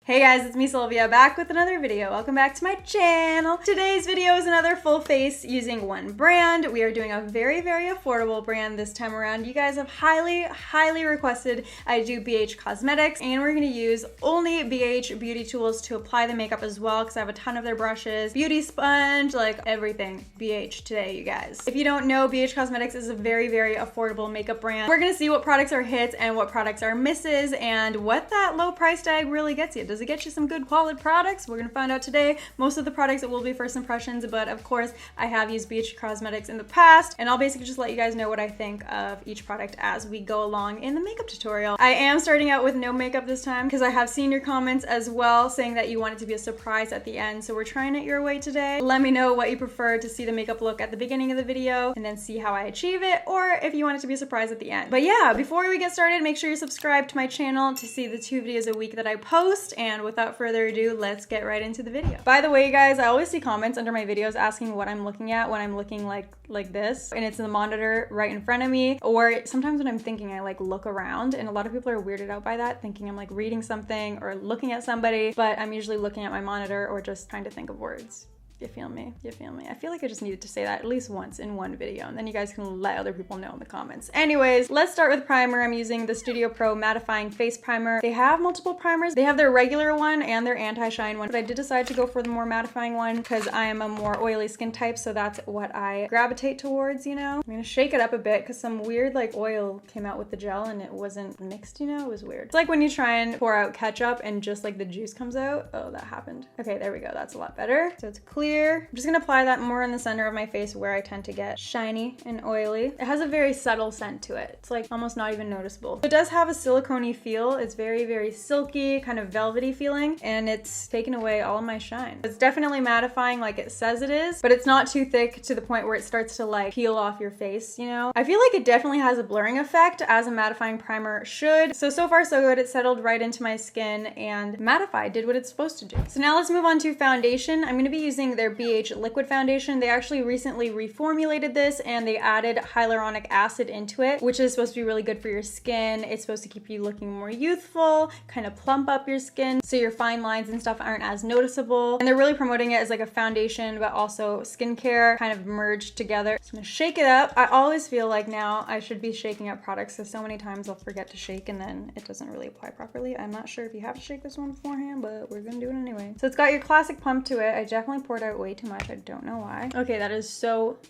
Hey guys, it's me Sylvia, back with another video. Welcome back to my channel. Today's video is another full face using one brand. We are doing a very affordable brand this time around. You guys have highly requested I do BH Cosmetics, and we're gonna use only BH beauty tools to apply the makeup as well, because I have a ton of their brushes, beauty sponge, like everything BH today, you guys. If you don't know, BH Cosmetics is a very affordable makeup brand. We're gonna see what products are hits and what products are misses, and what that low price tag really gets you. Does it get you some good quality products? We're gonna find out today. Most of the products it will be first impressions, but of course I have used BH Cosmetics in the past, and I'll basically just let you guys know what I think of each product as we go along in the makeup tutorial. I am starting out with no makeup this time because I have seen your comments as well saying that you want it to be a surprise at the end, so we're trying it your way today. Let me know what you prefer, to see the makeup look at the beginning of the video and then see how I achieve it, or if you want it to be a surprise at the end. But yeah, before we get started, make sure you subscribe to my channel to see the 2 videos a week that I post. And without further ado, let's get right into the video. By the way, guys, I always see comments under my videos asking what I'm looking at when I'm looking like this, and it's the monitor right in front of me, or sometimes when I'm thinking I like look around, and a lot of people are weirded out by that, thinking I'm like reading something or looking at somebody, but I'm usually looking at my monitor or just trying to think of words. You feel me? You feel me? I feel like I just needed to say that at least once in one video, and then you guys can let other people know in the comments. Anyways, let's start with primer. I'm using the Studio Pro Mattifying Face Primer. They have multiple primers. They have their regular one and their anti-shine one, but I did decide to go for the more mattifying one because I am a more oily skin type, so that's what I gravitate towards, you know? I'm gonna shake it up a bit because some weird like oil came out with the gel and it wasn't mixed, you know? It was weird. It's like when you try and pour out ketchup and just like the juice comes out. Oh, that happened. Okay, there we go. That's a lot better. So it's clear. I'm just gonna apply that more in the center of my face where I tend to get shiny and oily. It has a very subtle scent to it. It's like almost not even noticeable. It does have a silicone-y feel. It's very silky, kind of velvety feeling, and it's taken away all of my shine. It's definitely mattifying like it says it is, but it's not too thick to the point where it starts to like peel off your face, you know? I feel like it definitely has a blurring effect, as a mattifying primer should. So far so good. It settled right into my skin and mattified, did what it's supposed to do. So now let's move on to foundation. I'm gonna be using their BH liquid foundation. They actually recently reformulated this and they added hyaluronic acid into it, which is supposed to be really good for your skin. It's supposed to keep you looking more youthful, kind of plump up your skin so your fine lines and stuff aren't as noticeable. And they're really promoting it as like a foundation, but also skincare kind of merged together. So I'm gonna shake it up. I always feel like now I should be shaking up products because so many times I'll forget to shake and then it doesn't really apply properly. I'm not sure if you have to shake this one beforehand, but we're gonna do it anyway. So it's got your classic pump to it. I definitely poured out way too much. I don't know why. Okay, that is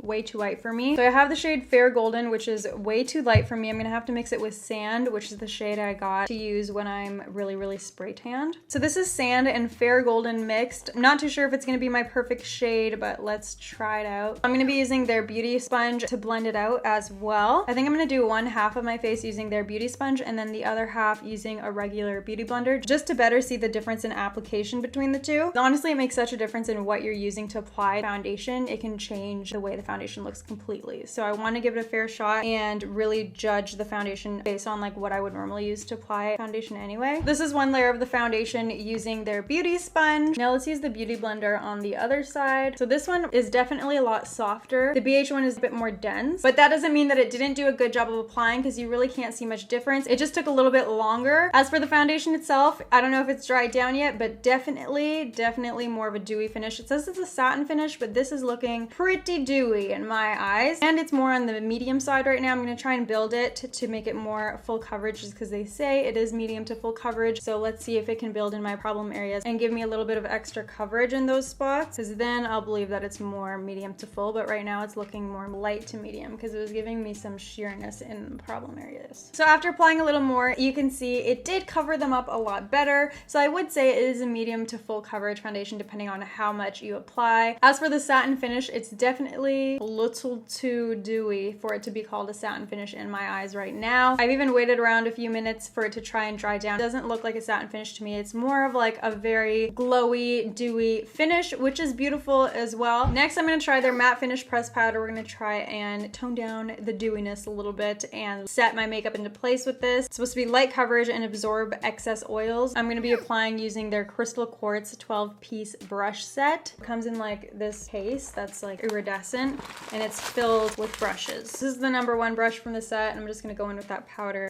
way too white for me. So I have the shade Fair Golden, which is way too light for me. I'm gonna have to mix it with Sand, which is the shade I got to use when I'm really spray tanned. So this is Sand and Fair Golden mixed. I'm not too sure if it's gonna be my perfect shade, but let's try it out. I'm gonna be using their beauty sponge to blend it out as well. I think I'm gonna do one half of my face using their beauty sponge and then the other half using a regular beauty blender, just to better see the difference in application between the two. Honestly, it makes such a difference in what you're using to apply foundation. It can change the way the foundation looks completely. So I want to give it a fair shot and really judge the foundation based on like what I would normally use to apply foundation anyway. This is one layer of the foundation using their beauty sponge. Now let's use the beauty blender on the other side. So this one is definitely a lot softer. The BH one is a bit more dense, but that doesn't mean that it didn't do a good job of applying, because you really can't see much difference. It just took a little bit longer. As for the foundation itself, I don't know if it's dried down yet, but definitely more of a dewy finish. It says it's a satin finish, but this is looking pretty dewy in my eyes, and it's more on the medium side right now. I'm going to try and build it to make it more full coverage, just because they say it is medium to full coverage. So let's see if it can build in my problem areas and give me a little bit of extra coverage in those spots, because then I'll believe that it's more medium to full. But right now it's looking more light to medium because it was giving me some sheerness in problem areas. So after applying a little more, you can see it did cover them up a lot better. So I would say it is a medium to full coverage foundation depending on how much you apply. As for the satin finish, it's definitely a little too dewy for it to be called a satin finish in my eyes right now. I've even waited around a few minutes for it to try and dry down. It doesn't look like a satin finish to me. It's more of like a very glowy, dewy finish, which is beautiful as well. Next, I'm going to try their matte finish press powder. We're going to try and tone down the dewiness a little bit and set my makeup into place with this. It's supposed to be light coverage and absorb excess oils. I'm going to be applying using their Crystal Quartz 12-piece brush set. It comes in like this case that's like iridescent, and it's filled with brushes. This is the #1 brush from the set, and I'm just going to go in with that powder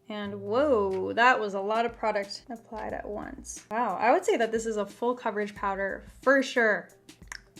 And whoa, that was a lot of product applied at once. Wow, I would say that this is a full coverage powder for sure.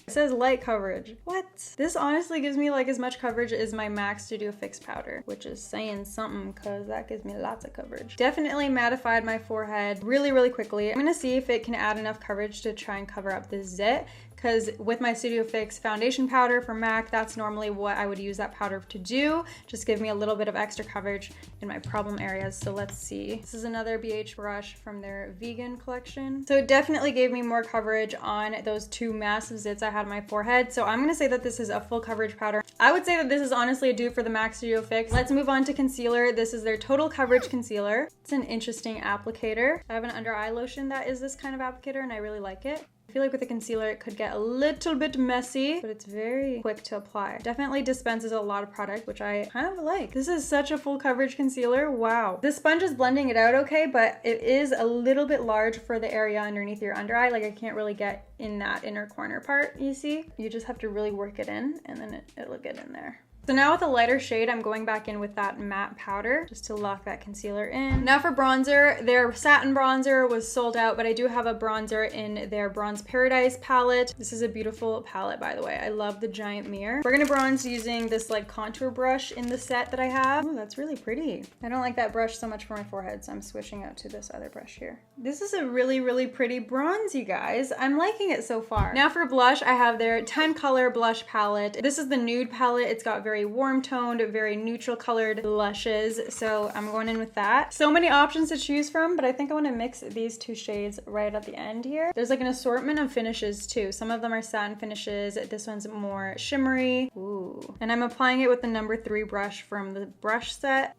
It says light coverage. What? This honestly gives me like as much coverage as my MAC Studio Fix powder, which is saying something because that gives me lots of coverage. Definitely mattified my forehead really, really quickly. I'm gonna see if it can add enough coverage to try and cover up the zit, because with my Studio Fix foundation powder for MAC, that's normally what I would use that powder to do. Just give me a little bit of extra coverage in my problem areas. So let's see. This is another BH brush from their vegan collection. So it definitely gave me more coverage on those two massive zits I had on my forehead. So I'm gonna say that this is a full coverage powder. I would say that this is honestly a dupe for the MAC Studio Fix. Let's move on to concealer. This is their Total Coverage Concealer. It's an interesting applicator. I have an under eye lotion that is this kind of applicator and I really like it. I feel like with the concealer, it could get a little bit messy, but it's very quick to apply. Definitely dispenses a lot of product, which I kind of like. This is such a full coverage concealer. Wow. The sponge is blending it out okay, but it is a little bit large for the area underneath your under eye. Like I can't really get in that inner corner part, you see? You just have to really work it in and then it'll get in there. So now with a lighter shade, I'm going back in with that matte powder just to lock that concealer in. Now for bronzer, their satin bronzer was sold out, but I do have a bronzer in their Bronze Paradise palette. This is a beautiful palette, by the way. I love the giant mirror. We're gonna bronze using this like contour brush in the set that I have. Ooh, that's really pretty. I don't like that brush so much for my forehead, so I'm switching out to this other brush here. This is a really, really pretty bronze, you guys. I'm liking it so far. Now for blush, I have their Time Color blush palette. This is the Nude palette. It's got very warm toned, very neutral colored blushes. So I'm going in with that. So many options to choose from, but I think I want to mix these two shades right at the end here. There's like an assortment of finishes too. Some of them are satin finishes. This one's more shimmery. Ooh. And I'm applying it with the number 3 brush from the brush set.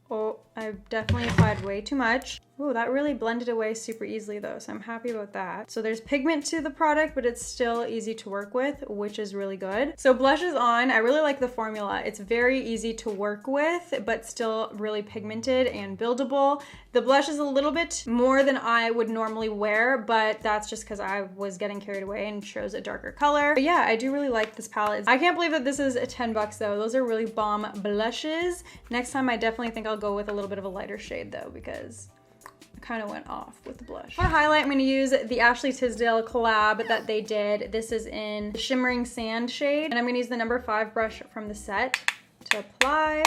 Oh, I've definitely applied way too much. Ooh, that really blended away super easily though, so I'm happy about that. So there's pigment to the product, but it's still easy to work with, which is really good. So blush is on. I really like the formula. It's very easy to work with, but still really pigmented and buildable. The blush is a little bit more than I would normally wear, but that's just because I was getting carried away and chose a darker color. But yeah, I do really like this palette. I can't believe that this is $10 though. Those are really bomb blushes. Next time I definitely think I'll go with a little bit of a lighter shade though, because kind of went off with the blush. For highlight, I'm going to use the Ashley Tisdale collab that they did. This is in the Shimmering Sand shade, and I'm going to use the number 5 brush from the set to apply.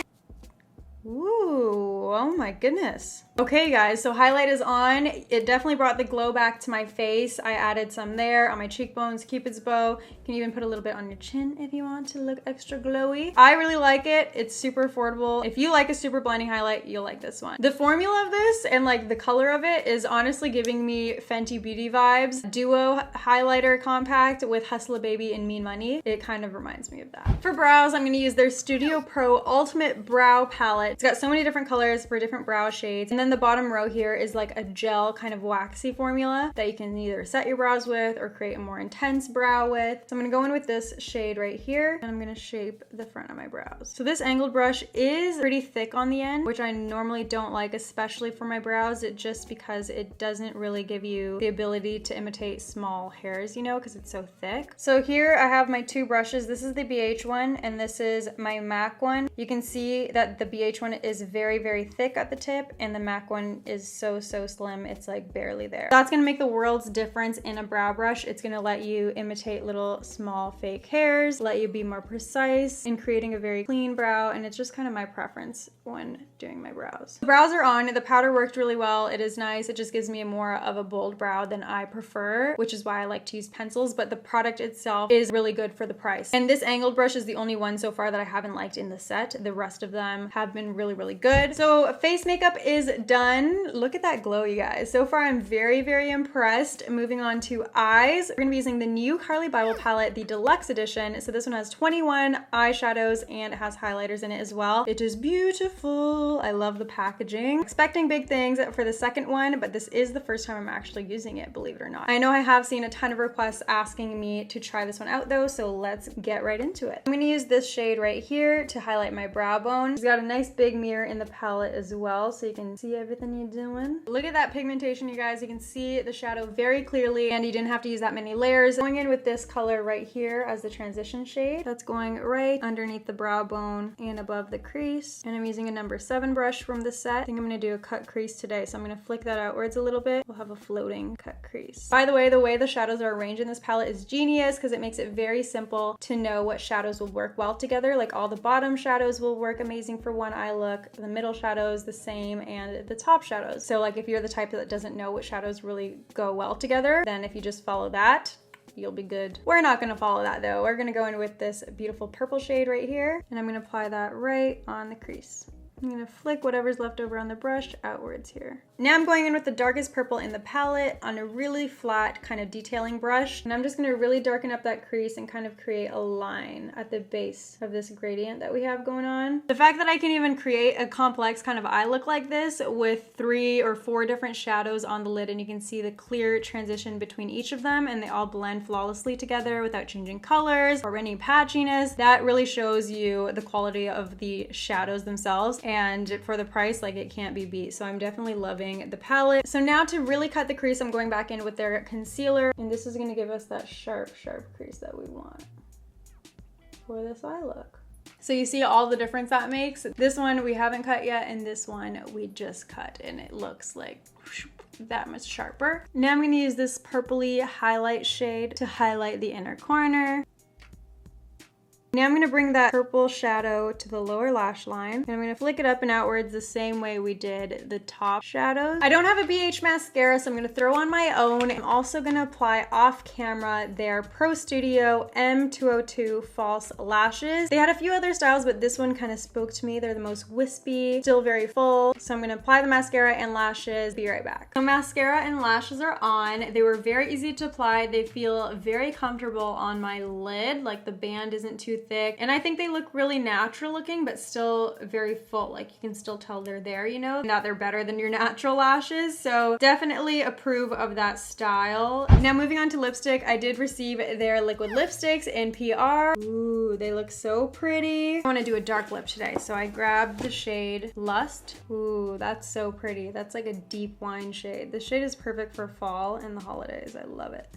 Ooh, oh my goodness. Okay guys, so highlight is on. It definitely brought the glow back to my face. I added some there on my cheekbones, Cupid's bow. You can even put a little bit on your chin if you want to look extra glowy. I really like it. It's super affordable. If you like a super blinding highlight, you'll like this one. The formula of this and like the color of it is honestly giving me Fenty Beauty vibes. Duo highlighter compact with Hustla Baby and Mean Money. It kind of reminds me of that. For brows, I'm gonna use their Studio Pro Ultimate Brow Palette. It's got so many different colors for different brow shades. And then the bottom row here is like a gel kind of waxy formula that you can either set your brows with or create a more intense brow with. So I'm gonna go in with this shade right here and I'm gonna shape the front of my brows. So this angled brush is pretty thick on the end, which I normally don't like, especially for my brows, just because it doesn't really give you the ability to imitate small hairs, you know, because it's so thick. So here I have my 2 brushes. This is the BH one and this is my MAC one. You can see that the BH one is very, very thick at the tip and the MAC one is so slim. It's like barely there. That's gonna make the world's difference in a brow brush. It's gonna let you imitate little small fake hairs, let you be more precise in creating a very clean brow, and it's just kind of my preference when doing my brows. The brows are on. The powder worked really well. It is nice. It just gives me more of a bold brow than I prefer, which is why I like to use pencils, but the product itself is really good for the price. And this angled brush is the only one so far that I haven't liked in the set. The rest of them have been really good. So face makeup is done. Look at that glow, you guys. So far I'm very impressed. Moving on to eyes. We're gonna be using the new Carly Bible palette, the deluxe edition. So this one has 21 eyeshadows and it has highlighters in it as well. It is beautiful. I love the packaging. Expecting big things for the second one, but this is the first time I'm actually using it, believe it or not. I know I have seen a ton of requests asking me to try this one out though, so let's get right into it. I'm gonna use this shade right here to highlight my brow bone. It's got a nice big mirror in the palette palette as well so you can see everything you're doing. Look at that pigmentation, you guys. You can see the shadow very clearly and you didn't have to use that many layers. Going in with this color right here as the transition shade. That's going right underneath the brow bone and above the crease. And I'm using a number 7 brush from the set. I think I'm gonna do a cut crease today, so I'm gonna flick that outwards a little bit. We'll have a floating cut crease. By the way the shadows are arranged in this palette is genius because it makes it very simple to know what shadows will work well together. Like all the bottom shadows will work amazing for one eye look, the middle shadows the same, and the top shadows. So like if you're the type that doesn't know what shadows really go well together, then if you just follow that, you'll be good. We're not gonna follow that though. We're gonna go in with this beautiful purple shade right here, and I'm gonna apply that right on the crease. I'm gonna flick whatever's left over on the brush outwards here. Now I'm going in with the darkest purple in the palette on a really flat kind of detailing brush. And I'm just gonna really darken up that crease and kind of create a line at the base of this gradient that we have going on. The fact that I can even create a complex kind of eye look like this with 3 or 4 different shadows on the lid, and you can see the clear transition between each of them and they all blend flawlessly together without changing colors or any patchiness, that really shows you the quality of the shadows themselves. And for the price, like, it can't be beat. So I'm definitely loving the palette. So now to really cut the crease, I'm going back in with their concealer, and this is going to give us that sharp crease that we want for this eye look. So you see all the difference that makes. This one we haven't cut yet, and this one we just cut, and it looks like that much sharper. Now I'm going to use this purpley highlight shade to highlight the inner corner. Now I'm going to bring that purple shadow to the lower lash line, and I'm going to flick it up and outwards the same way we did the top shadows. I don't have a BH mascara, so I'm going to throw on my own. I'm also going to apply off camera their Pro Studio M202 false lashes. They had a few other styles, but this one kind of spoke to me. They're the most wispy, still very full. So I'm going to apply the mascara and lashes. Be right back. So mascara and lashes are on. They were very easy to apply. They feel very comfortable on my lid. Like the band isn't too thick, and I think they look really natural looking but still very full. Like you can still tell they're there, you know, that they're better than your natural lashes. So definitely approve of that style. Now moving on to lipstick, I did receive their liquid lipsticks in PR. Ooh, they look so pretty. I want to do a dark lip today, so I grabbed the shade Lust. Ooh, that's so pretty. That's like a deep wine shade. This shade is perfect for fall and the holidays. I love it.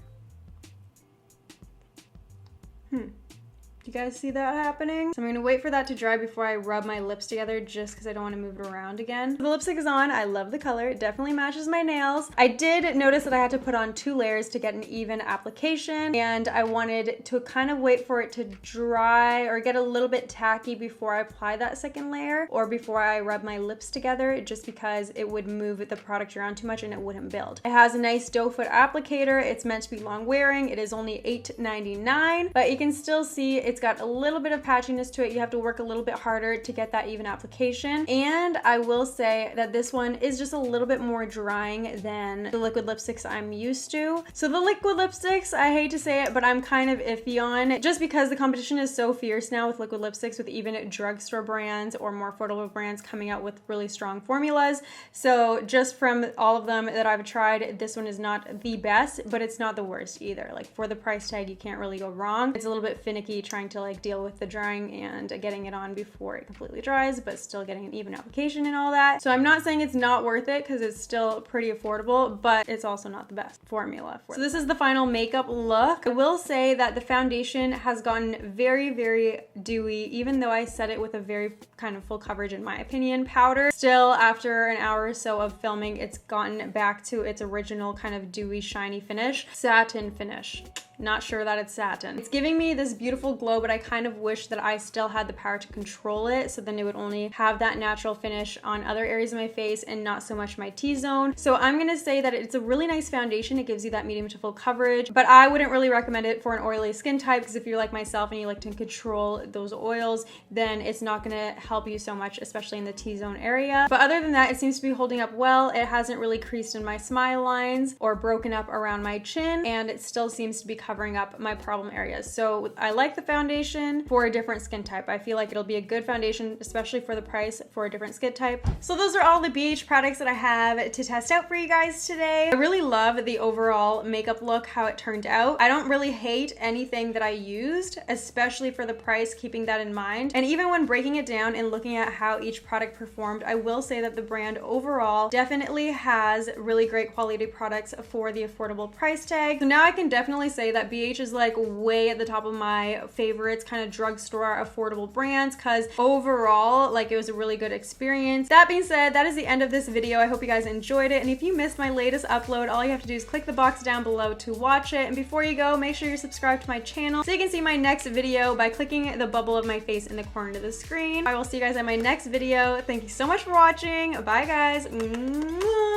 You guys see that happening? So I'm gonna wait for that to dry before I rub my lips together, just because I don't want to move it around again. The lipstick is on. I love the color. It definitely matches my nails. I did notice that I had to put on 2 layers to get an even application, and I wanted to kind of wait for it to dry or get a little bit tacky before I apply that second layer, or before I rub my lips together, just because it would move the product around too much and it wouldn't build. It has a nice doe foot applicator. It's meant to be long wearing. It is only $8.99, but you can still see it's got a little bit of patchiness to it. You have to work a little bit harder to get that even application. And I will say that this one is just a little bit more drying than the liquid lipsticks I'm used to. So the liquid lipsticks, I hate to say it, but I'm kind of iffy on, just because the competition is so fierce now with liquid lipsticks, with even drugstore brands or more affordable brands coming out with really strong formulas. So just from all of them that I've tried, this one is not the best, but it's not the worst either. Like for the price tag, you can't really go wrong. It's a little bit finicky trying to like deal with the drying and getting it on before it completely dries, but still getting an even application and all that. So I'm not saying it's not worth it, because it's still pretty affordable, but it's also not the best formula for it. So this is the final makeup look. I will say that the foundation has gotten very, very dewy, even though I set it with a very kind of full coverage, in my opinion, powder. Still, after an hour or so of filming, it's gotten back to its original kind of dewy, shiny finish. Satin finish. Not sure that it's satin. It's giving me this beautiful glow, but I kind of wish that I still had the power to control it, so then it would only have that natural finish on other areas of my face and not so much my T-zone. So I'm gonna say that it's a really nice foundation. It gives you that medium to full coverage, but I wouldn't really recommend it for an oily skin type, because if you're like myself and you like to control those oils, then it's not gonna help you so much, especially in the T-zone area. But other than that, it seems to be holding up well. It hasn't really creased in my smile lines or broken up around my chin, and it still seems to be covering up my problem areas. So I like the foundation for a different skin type. I feel like it'll be a good foundation, especially for the price, for a different skin type. So those are all the BH products that I have to test out for you guys today. I really love the overall makeup look, how it turned out. I don't really hate anything that I used, especially for the price, keeping that in mind. And even when breaking it down and looking at how each product performed, I will say that the brand overall definitely has really great quality products for the affordable price tag. So now I can definitely say that BH is like way at the top of my favorites, kind of drugstore affordable brands, because overall, like, it was a really good experience. That being said, that is the end of this video. I hope you guys enjoyed it. And if you missed my latest upload, all you have to do is click the box down below to watch it. And before you go, make sure you're subscribed to my channel so you can see my next video by clicking the bubble of my face in the corner of the screen. I will see you guys in my next video. Thank you so much for watching. Bye guys. Mwah.